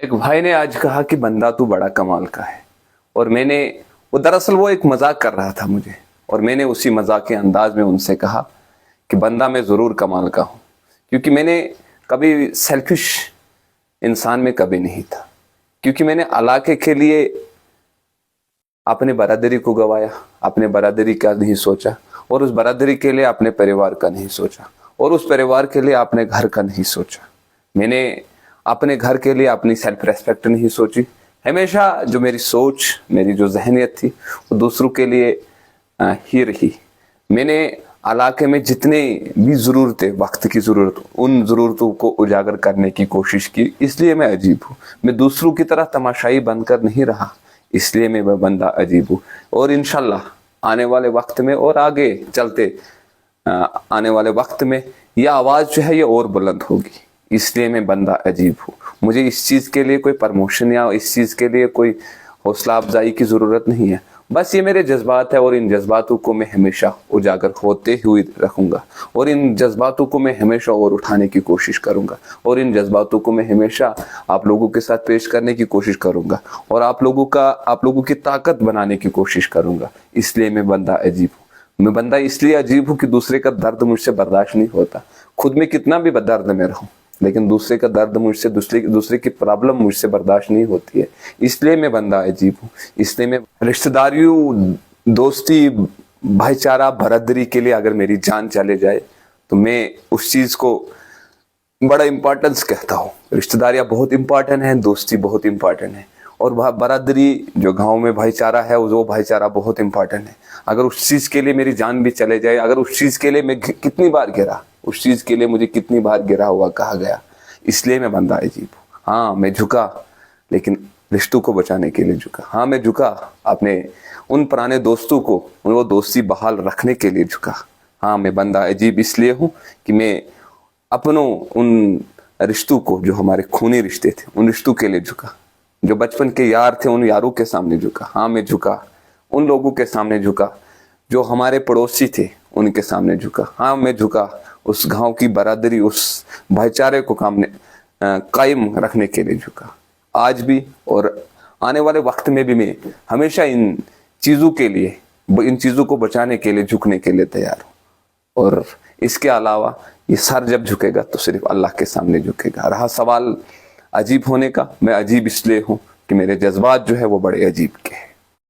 एक भाई ने आज कहा कि बंदा तू बड़ा कमाल का है। और मैंने वो दरअसल वो एक मजाक कर रहा था मुझे, और मैंने उसी मजाक के अंदाज में उनसे कहा कि बंदा मैं ज़रूर कमाल का हूँ, क्योंकि मैंने कभी सेल्फिश इंसान में कभी नहीं था। क्योंकि मैंने इलाके के लिए अपने बरादरी को गवाया, अपने बरादरी का नहीं सोचा, और उस बरादरी के लिए अपने परिवार का नहीं सोचा, और उस परिवार के लिए अपने घर का नहीं सोचा। मैंने अपने घर के लिए अपनी सेल्फ रेस्पेक्ट नहीं सोची। हमेशा जो मेरी सोच, मेरी जो जहनियत थी, वो दूसरों के लिए ही रही। मैंने इलाके में जितने भी ज़रूरतें, वक्त की ज़रूरत, उन ज़रूरतों को उजागर करने की कोशिश की। इसलिए मैं अजीब हूँ। मैं दूसरों की तरह तमाशाई बनकर नहीं रहा, इसलिए मैं वह बंदा अजीब हूँ। और इंशाल्लाह आने वाले वक्त में और आगे चलते आने वाले वक्त में यह आवाज़ जो है ये और बुलंद होगी। इसलिए मैं बंदा अजीब हूँ। मुझे इस चीज़ के लिए कोई प्रमोशन या इस चीज़ के लिए कोई हौसला अफजाई की ज़रूरत नहीं है। बस ये मेरे जज्बात है, और इन जज्बातों को मैं हमेशा उजागर होते हुए रखूँगा, और इन जज्बातों को मैं हमेशा और उठाने की कोशिश करूँगा, और इन जज्बातों को मैं हमेशा आप लोगों के साथ पेश करने की कोशिश करूँगा, और आप लोगों की ताकत बनाने की कोशिश करूँगा। इसलिए मैं बंदा अजीब हूँ। मैं बंदा इसलिए अजीब हूँ कि दूसरे का दर्द मुझसे बर्दाश्त नहीं होता। खुद में कितना भी दर्द में रहूँ, लेकिन दूसरे का दर्द मुझसे, दूसरे की प्रॉब्लम मुझसे बर्दाश्त नहीं होती है। इसलिए मैं बंदा अजीब हूँ। इसलिए मैं रिश्तेदारियों, दोस्ती, भाईचारा, बरादरी के लिए अगर मेरी जान चले जाए तो मैं उस चीज़ को बड़ा इंपॉर्टेंस कहता हूँ। रिश्तेदारियाँ बहुत इंपॉर्टेंट हैं, दोस्ती बहुत इंपॉर्टेंट है, और वह बरादरी जो गांव में भाईचारा है, वो भाईचारा बहुत इंपॉर्टेंट है। अगर उस चीज़ के लिए मेरी जान भी चले जाए, अगर उस चीज़ के लिए मैं कितनी बार गिरा, उस चीज़ के लिए मुझे कितनी बार गिरा हुआ कहा गया, इसलिए मैं बंदा अजीब हूँ। हाँ, मैं झुका, लेकिन रिश्तों को बचाने के लिए झुका। हाँ, मैं झुका अपने उन पुराने दोस्तों को, वो दोस्ती बहाल रखने के लिए झुका। हाँ, मैं बंदा अजीब इसलिए हूँ कि मैं अपनों उन रिश्तों को, जो हमारे खूनी रिश्ते थे, उन रिश्तों के लिए झुका। जो बचपन के यार थे, उन यारों के सामने झुका। हाँ, मैं झुका उन लोगों के सामने झुका जो हमारे पड़ोसी थे, उनके सामने झुका। हाँ, मैं झुका उस गांव की बरादरी, उस भाईचारे को कायम रखने के लिए झुका। आज भी और आने वाले वक्त में भी मैं हमेशा इन चीज़ों के लिए, इन चीज़ों को बचाने के लिए झुकने के लिए तैयार हूँ। और इसके अलावा ये सर जब झुकेगा तो सिर्फ अल्लाह के सामने झुकेगा। रहा सवाल अजीब होने का, मैं अजीब इसलिए हूँ कि मेरे जज्बात जो है वो बड़े अजीब के हैं।